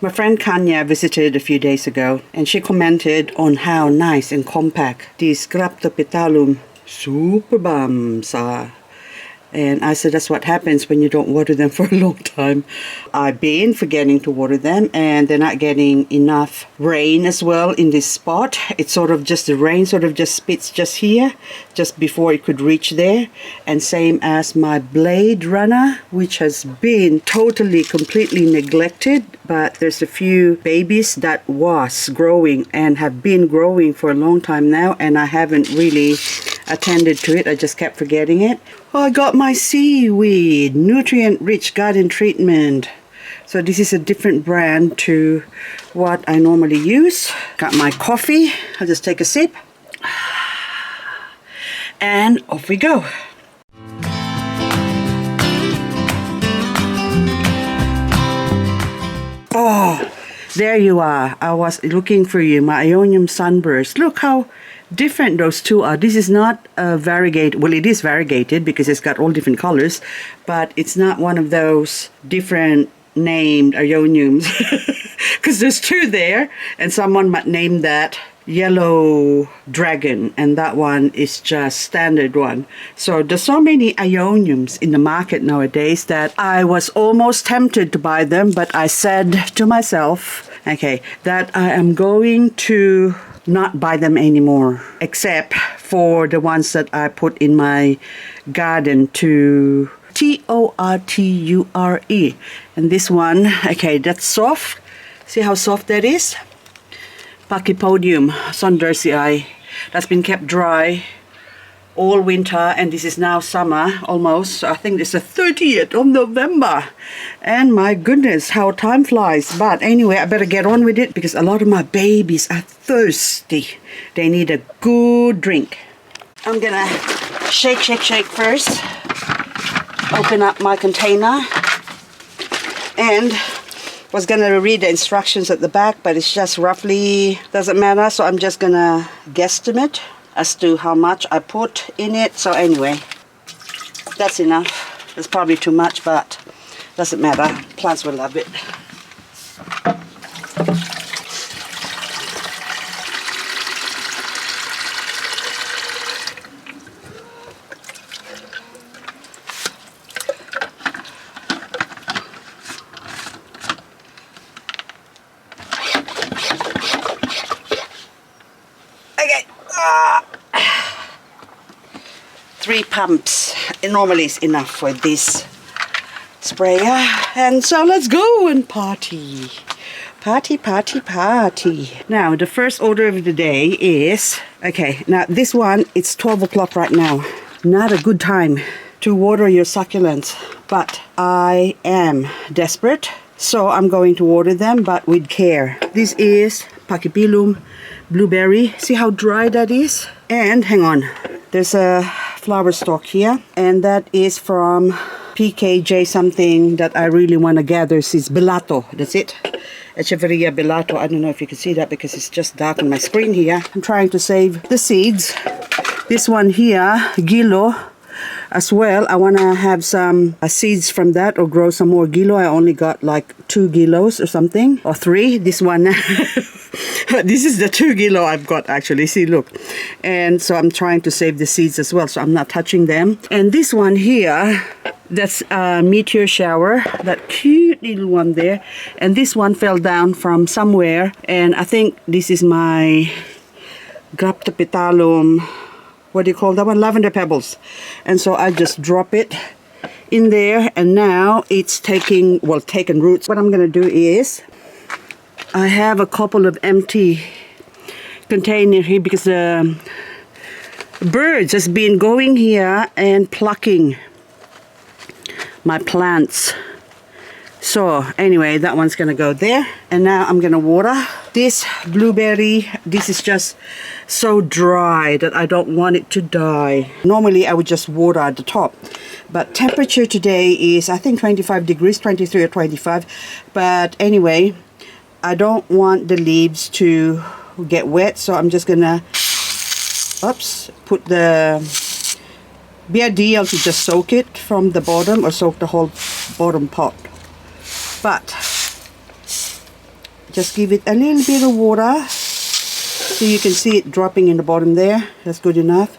My friend Kanya visited a few days ago and she commented on how nice and compact these Graptopetalum superbums are. And I said that's what happens when you don't water them for a long time. I've been forgetting to water them and they're not getting enough rain as well in this spot. It's sort of just the rain sort of just spits just here, just before it could reach there. And same as my Blade Runner, which has been totally, completely neglected. But there's a few babies that was growing and have been growing for a long time now, and I haven't really attended to it. I just kept forgetting it. Oh, I got my seaweed, nutrient-rich garden treatment. So this is a different brand to what I normally use. Got my coffee. I'll just take a sip. And off we go. Oh, there you are. I was looking for you, my Ionium sunburst. Look how different those two are. This is not variegated. Well, it is variegated because it's got all different colors, but it's not one of those different named Ioniums because there's two there and someone might name that Yellow Dragon and that one is just standard one. So there's so many Ioniums in the market nowadays that I was almost tempted to buy them, but I said to myself, okay, that I am going to not buy them anymore, except for the ones that I put in my garden to Torture. And this one, okay, that's soft. See how soft that is? Pachypodium sondersii. That's been kept dry all winter, and this is now summer almost. So I think it's the 30th of November. And my goodness, how time flies. But anyway, I better get on with it because a lot of my babies are thirsty. They need a good drink. I'm gonna shake first. Open up my container. And was gonna read the instructions at the back, but it's just roughly, doesn't matter. So I'm just gonna guesstimate as to how much I put in it. So anyway, that's enough. It's probably too much, but doesn't matter. Plants will love it. Okay. 3 pumps. It normally is enough for this sprayer. And so let's go and party. Party. Now, the first order of the day is, okay, now this one, it's 12 o'clock right now. Not a good time to water your succulents, but I am desperate. So I'm going to water them, but with care. This is Pachypilum blueberry. See how dry that is? And hang on, there's a flower stalk here, and that is from PKJ something that I really want to gather. Is Bellato. That's it. Echeveria Bellato. I don't know if you can see that because it's just dark on my screen here. I'm trying to save the seeds. This one here, Gilo, as well. I want to have some seeds from that or grow some more Gilo. I only got like 2 Gilos or something, or 3. This one, this is the 2 Gilo I've got actually. See, look. And so I'm trying to save the seeds as well, so I'm not touching them. And this one here, that's a meteor shower, that cute little one there. And this one fell down from somewhere, and I think this is my Graptopetalum, what do you call that one? Lavender pebbles. And so I just drop it in there, and now it's taking roots. What I'm gonna do is, I have a couple of empty containers here because the birds has been going here and plucking my plants. So anyway, that one's gonna go there. And now I'm gonna water this blueberry. This is just so dry that I don't want it to die. Normally I would just water at the top, but temperature today is I think 25 degrees, 23 or 25. But anyway, I don't want the leaves to get wet, so I'm just gonna put the BRD to just soak it from the bottom, or soak the whole bottom pot. But Just give it a little bit of water so you can see it dropping in the bottom there. That's good enough.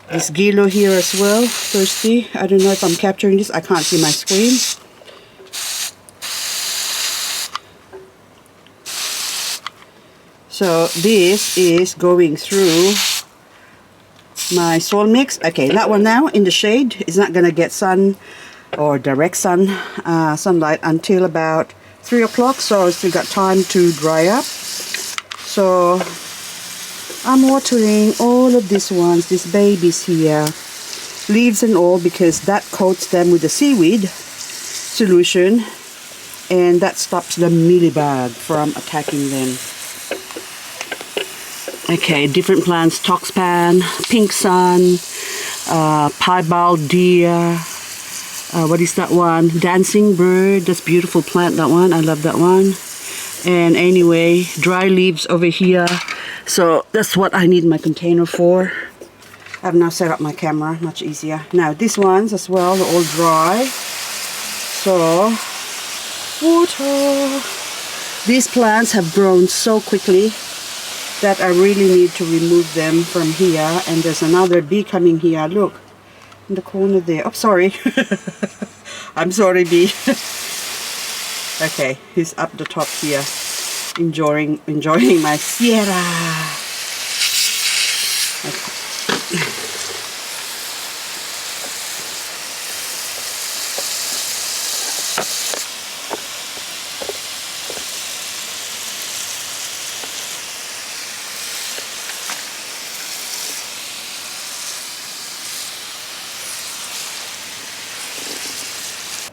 This Gilo here as well, thirsty. I don't know if I'm capturing this. I can't see my screen. So this is going through my soil mix. Okay, that one now in the shade is not gonna get sun or direct sunlight until about 3 o'clock, so I still got time to dry up. So I'm watering all of these ones, these babies here, leaves and all, because that coats them with the seaweed solution and that stops the mealybug from attacking them. Okay, different plants, toxpan, pink sun, piebald deer, what is that one? Dancing bird. That's beautiful plant, that one. I love that one. And anyway, dry leaves over here. So that's what I need my container for. I've now set up my camera, much easier. Now these ones as well, they're all dry. So, water. These plants have grown so quickly that I really need to remove them from here. And there's another bee coming here. Look. In the corner there. Oh, sorry. I'm sorry, bee. Okay, he's up the top here, enjoying my Sierra. Okay.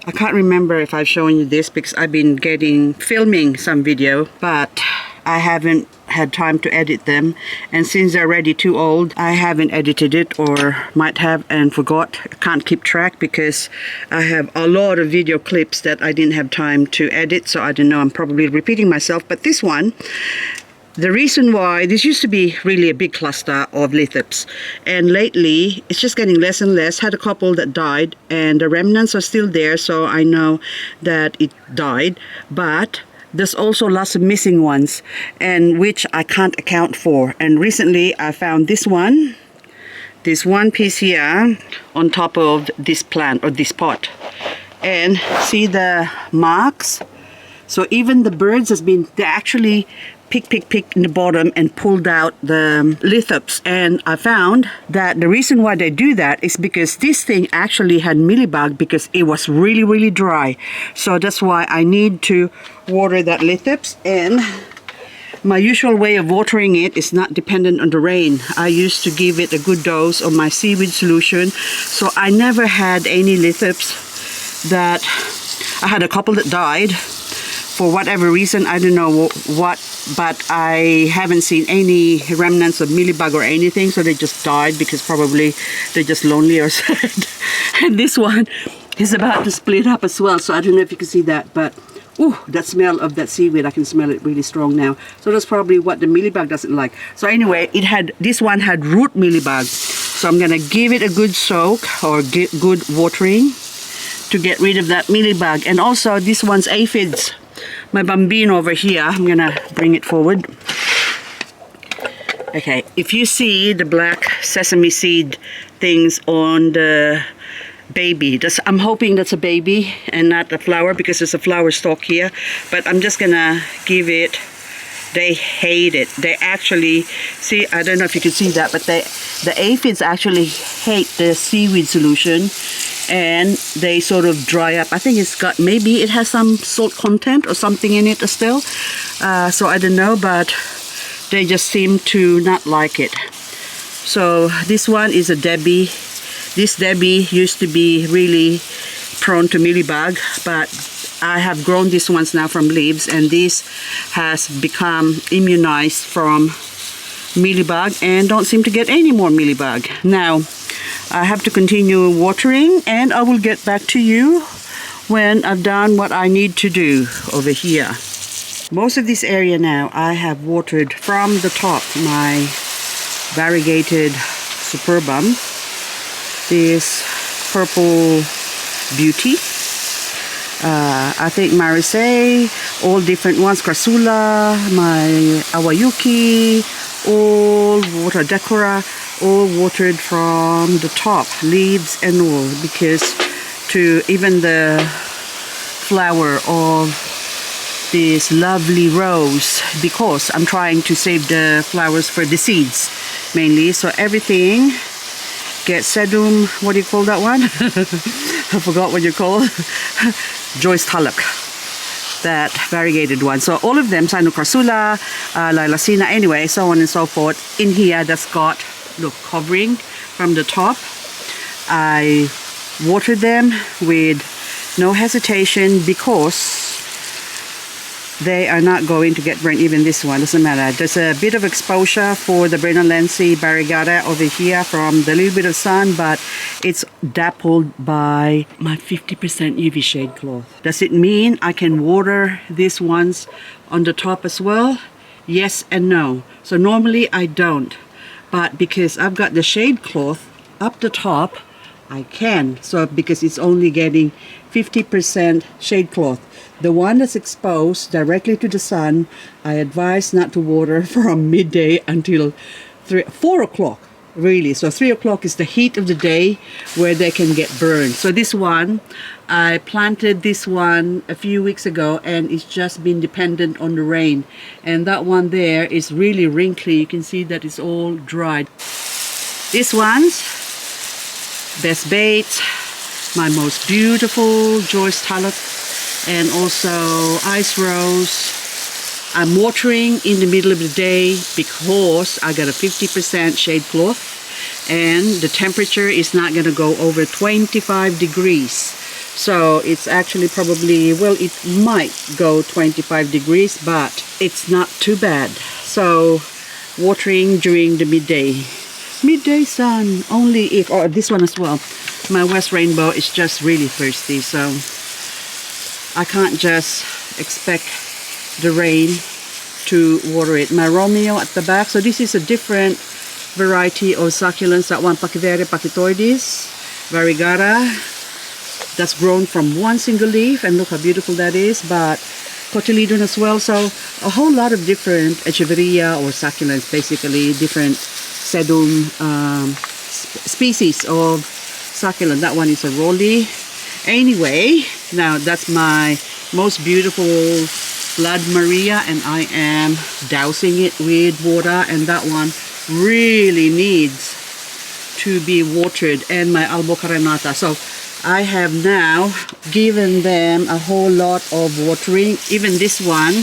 I can't remember if I've shown you this because I've been filming some video, but I haven't had time to edit them, and since they're already too old, I haven't edited it, or might have and forgot. I can't keep track because I have a lot of video clips that I didn't have time to edit, so I don't know, I'm probably repeating myself. But this one, the reason why, this used to be really a big cluster of lithops, and lately it's just getting less and less. Had a couple that died and the remnants are still there, so I know that it died, but there's also lots of missing ones, and which I can't account for. And recently I found this one piece here on top of this plant or this pot, and see the marks. So even the birds they actually pick in the bottom and pulled out the lithops. And I found that the reason why they do that is because this thing actually had mealybug because it was really, really dry. So that's why I need to water that lithops. And my usual way of watering it is not dependent on the rain. I used to give it a good dose of my seaweed solution. So I never had any lithops that, I had a couple that died for whatever reason, I don't know what, but I haven't seen any remnants of mealybug or anything, so they just died because probably they're just lonely or sad. And this one is about to split up as well, so I don't know if you can see that, but ooh, that smell of that seaweed, I can smell it really strong now. So that's probably what the mealybug doesn't like. So anyway, this one had root mealybug, so I'm gonna give it a good soak or good watering to get rid of that mealybug. And also this one's aphids. My bambino over here, I'm gonna bring it forward. Okay, if you see the black sesame seed things on the baby, I'm hoping that's a baby and not a flower, because there's a flower stalk here. But I'm just gonna give it, they hate it. They actually, see, I don't know if you can see that, but the aphids actually hate the seaweed solution, and they sort of dry up. I think maybe it has some salt content or something in it still. So I don't know, but they just seem to not like it. So this one is a Debbie. This Debbie used to be really prone to mealybug, but I have grown these ones now from leaves, and this has become immunized from mealybug and don't seem to get any more mealybug. Now I have to continue watering, and I will get back to you when I've done what I need to do over here. Most of this area now I have watered from the top, my variegated superbum, this purple beauty. I think Marisei, all different ones, Crassula, my Awayuki, all water, Decora, all watered from the top, leaves and all, because to even the flower of this lovely rose, because I'm trying to save the flowers for the seeds mainly, so everything gets sedum, what do you call that one? I forgot what you call Joyce Tulloch, that variegated one. So all of them, Crassula, Lilacina, anyway, so on and so forth. In here, that's got, look, covering from the top. I watered them with no hesitation because they are not going to get burnt. Even this one, doesn't matter. There's a bit of exposure for the Brennellense variegata over here from the little bit of sun, but it's dappled by my 50% UV shade cloth. Does it mean I can water these ones on the top as well? Yes and no. So normally I don't, but because I've got the shade cloth up the top, I can. So because it's only getting 50% shade cloth. The one that's exposed directly to the sun, I advise not to water from midday until 4 o'clock, really. So 3 o'clock is the heat of the day where they can get burned. So this one, I planted this one a few weeks ago and it's just been dependent on the rain. And that one there is really wrinkly. You can see that it's all dried. This one's Best Bait, my most beautiful Joyce Tulloch, and also Ice Rose. I'm watering in the middle of the day because I got a 50% shade cloth and the temperature is not going to go over 25 degrees. So it's actually probably, well, it might go 25 degrees, but it's not too bad. So watering during the midday sun, only if, or this one as well, my West Rainbow is just really thirsty, so I can't just expect the rain to water it. My Romeo at the back, so this is a different variety of succulents. That one, Pachyvere pachytoides variegata, that's grown from one single leaf, and look how beautiful that is. But cotyledon as well, so a whole lot of different echeveria or succulents, basically different sedum species of succulent. That one is a rolly. Anyway, now that's my most beautiful Blood Maria, and I am dousing it with water, and that one really needs to be watered, and my Albocarenata. So I have now given them a whole lot of watering. Even this one,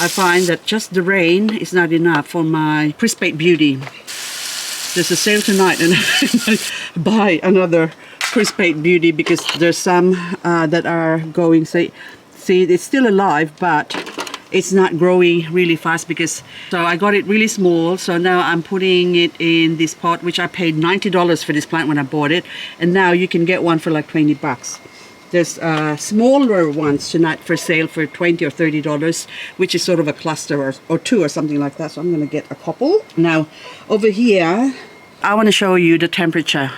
I find that just the rain is not enough for my Crispate Beauty. There's a sale tonight and I buy another Crispate Beauty because there's some that are going, see it's still alive, but it's not growing really fast because, so I got it really small. So now I'm putting it in this pot, which I paid $90 for this plant when I bought it. And now you can get one for like 20 bucks. There's smaller ones tonight for sale for $20 or $30, which is sort of a cluster or two or something like that. So I'm going to get a couple. Now over here, I want to show you the temperature.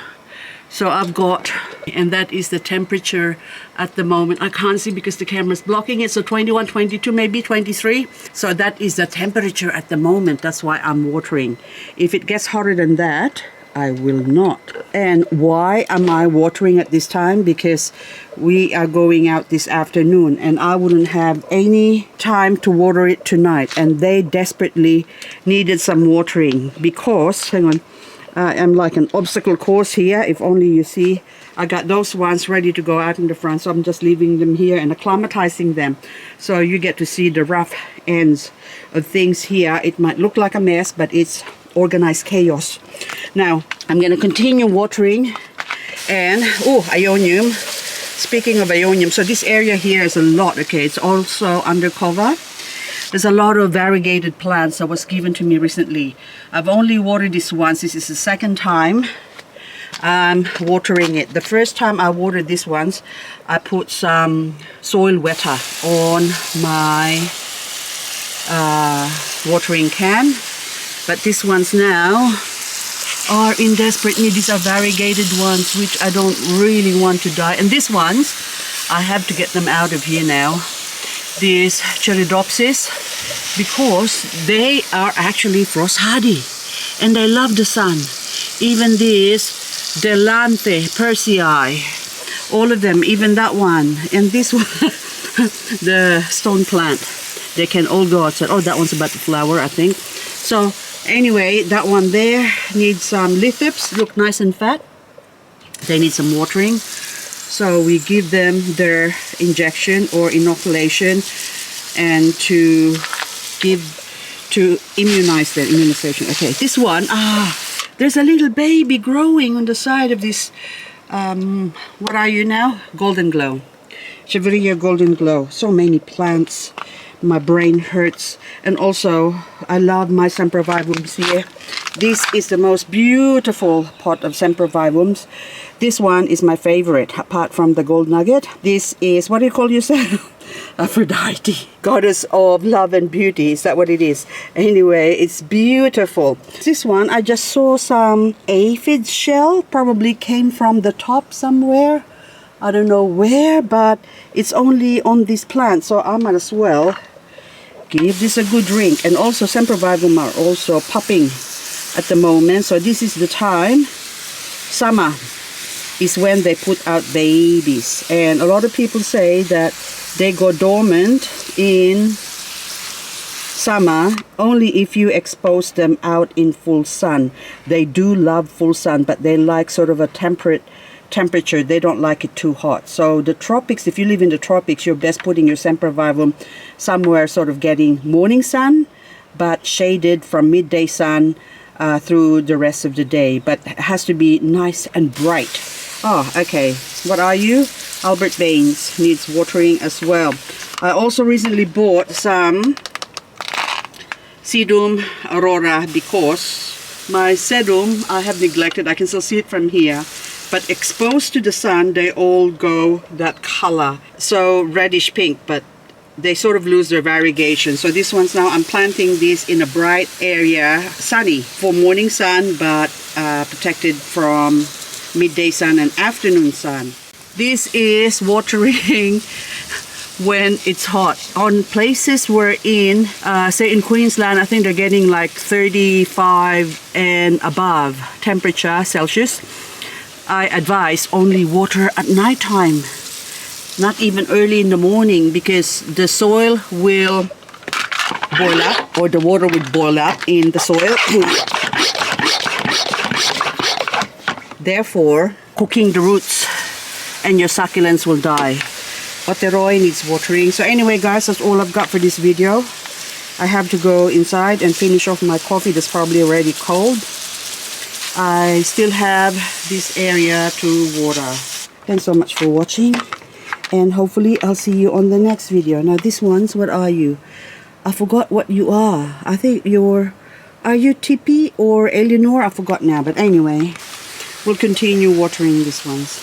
So I've got, and that is the temperature at the moment. I can't see because the camera's blocking it. So 21, 22, maybe 23. So that is the temperature at the moment. That's why I'm watering. If it gets hotter than that, I will not. And why am I watering at this time? Because we are going out this afternoon and I wouldn't have any time to water it tonight. And they desperately needed some watering because, hang on, I am like an obstacle course here. If only you see, I got those ones ready to go out in the front. So I'm just leaving them here and acclimatizing them. So you get to see the rough ends of things here. It might look like a mess, but it's organized chaos. Now I'm going to continue watering. And oh, Ionium, speaking of Ionium, so this area here is a lot. Okay, it's also undercover. There's a lot of variegated plants that was given to me recently. I've only watered this once. This is the second time I'm watering it. The first time I watered this ones, I put some soil wetter on my watering can. But these ones now are in desperate need. These are variegated ones, which I don't really want to die. And these ones, I have to get them out of here now. These Cheridopsis, because they are actually frost hardy and they love the sun. Even this Delanthe Persei, all of them, even that one and this one, the stone plant, they can all go outside. Oh, that one's about to flower, I think. So anyway, that one there needs some lithops, look nice and fat. They need some watering. So we give them their injection or inoculation and to immunize them, immunization. Okay, this one, there's a little baby growing on the side of this, what are you now? Golden Glow. Chevrier Golden Glow. So many plants. My brain hurts. And also, I love my Sempervivums here. This is the most beautiful pot of Sempervivums. This one is my favorite, apart from the gold nugget. This is, what do you call yourself? Aphrodite, goddess of love and beauty. Is that what it is? Anyway, it's beautiful. This one, I just saw some aphid shell, probably came from the top somewhere. I don't know where, but it's only on this plant, so I might as well give this a good drink. And also Sempervivum are also popping at the moment, so this is the time. Summer is when they put out babies, and a lot of people say that they go dormant in summer only if you expose them out in full sun. They do love full sun, but they like sort of a temperate temperature. They don't like it too hot. So the tropics, if you live in the tropics, you're best putting your Sempervivum somewhere sort of getting morning sun, but shaded from midday sun through the rest of the day. But it has to be nice and bright. Oh, okay. What are you? Albert Baines needs watering as well. I also recently bought some Sedum Aurora because my sedum I have neglected. I can still see it from here. But exposed to the sun, they all go that color. So reddish pink, but they sort of lose their variegation. So this one's now, I'm planting this in a bright area, sunny for morning sun, but protected from midday sun and afternoon sun. This is watering when it's hot. On places we're in, say in Queensland, I think they're getting like 35 and above temperature Celsius. I advise only water at night time, not even early in the morning, because the soil will boil up, or the water will boil up in the soil. Therefore, cooking the roots and your succulents will die. Oteroi needs watering. So anyway guys, that's all I've got for this video. I have to go inside and finish off my coffee that's probably already cold. I still have this area to water. Thanks so much for watching, and hopefully I'll see you on the next video. Now this one's, what are you? I forgot what you are. I think are you Tippy or Eleanor? I forgot now, but anyway, we'll continue watering these ones.